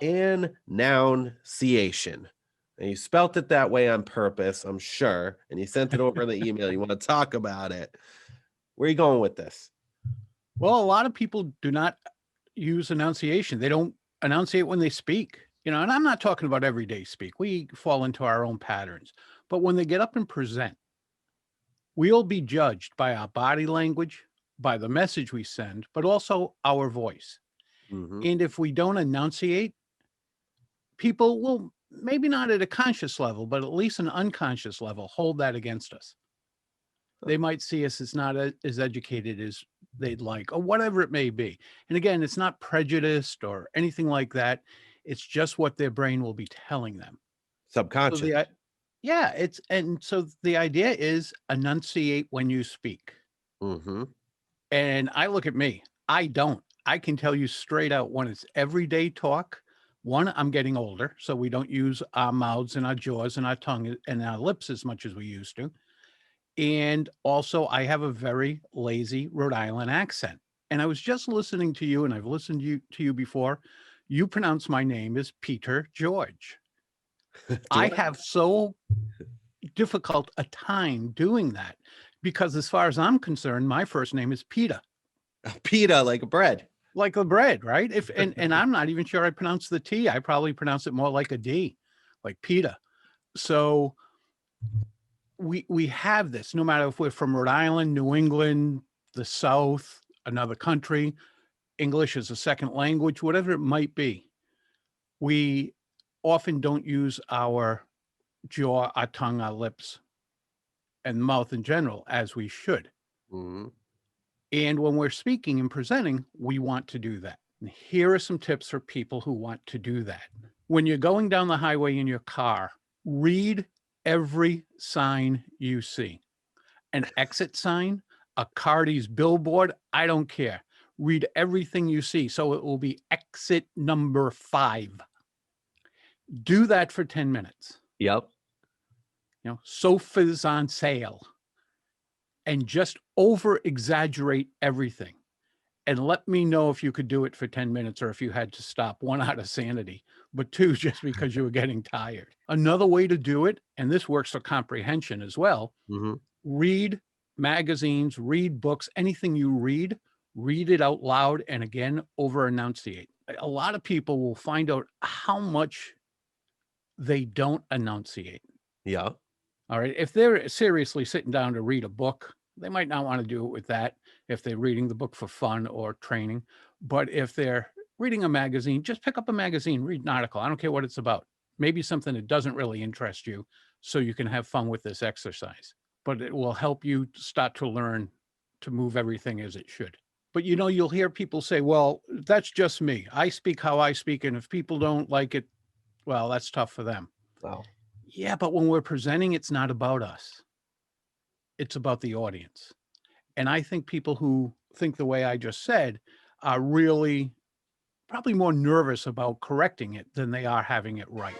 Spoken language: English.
Annunciation. And you spelt it that way on purpose, I'm sure. And you sent it over in the email. You want to talk about it. Where are you going with this? Well, a lot of people do not use enunciation. They don't enunciate when they speak, and I'm not talking about everyday speak. We fall into our own patterns. But when they get up and present, we'll be judged by our body language, by the message we send, but also our voice. Mhm. And if we don't enunciate, people will, maybe not at a conscious level, but at least an unconscious level, hold that against us. They might see us as not as educated as they'd like, or whatever it may be. And again, it's not prejudiced or anything like that. It's just what their brain will be telling them. So Subconscious. so the idea is enunciate when you speak. Mhm. And I look at me, I don't. I can tell you straight out when it's everyday talk. One, I'm getting older, so we don't use our mouths and our jaws and our tongue and our lips as much as we used to. And also, I have a very lazy Rhode Island accent. And I was just listening to you, and I've listened to you before. You pronounce my name as Peter George. I have so difficult a time doing that because, as far as I'm concerned, my first name is Pita. Pita, like bread. Like the bread, right? And I'm not even sure I pronounce the T. I probably pronounce it more like a D, like Pita. So we have this, no matter if we're from Rhode Island, New England, the South, another country, English is a second language, whatever it might be. We often don't use our jaw, our tongue, our lips, and mouth in general as we should. Mhm. And when we're speaking and presenting, we want to do that. And here are some tips for people who want to do that. When you're going down the highway in your car, read every sign you see. An exit sign, a Cardi's billboard, I don't care. Read everything you see. So it will be exit number 5. Do that for 10 minutes. Yep. Sofas on sale. And just over exaggerate everything. And let me know if you could do it for 10 minutes or if you had to stop, 1, out of sanity, but 2, just because you were getting tired. Another way to do it, and this works for comprehension as well, Mhm. read magazines, read books, anything you read it out loud and again, over enunciate. A lot of people will find out how much they don't enunciate. Yeah. All right. If they're seriously sitting down to read a book, they might not want to do it with that if they're reading the book for fun or training. But if they're reading a magazine, just pick up a magazine, read an article. I don't care what it's about. Maybe something that doesn't really interest you so you can have fun with this exercise. But it will help you start to learn to move everything as it should. But you'll hear people say, well, that's just me. I speak how I speak. And if people don't like it, well, that's tough for them. Wow. Yeah, but when we're presenting, it's not about us. It's about the audience. And I think people who think the way I just said are really probably more nervous about correcting it than they are having it right.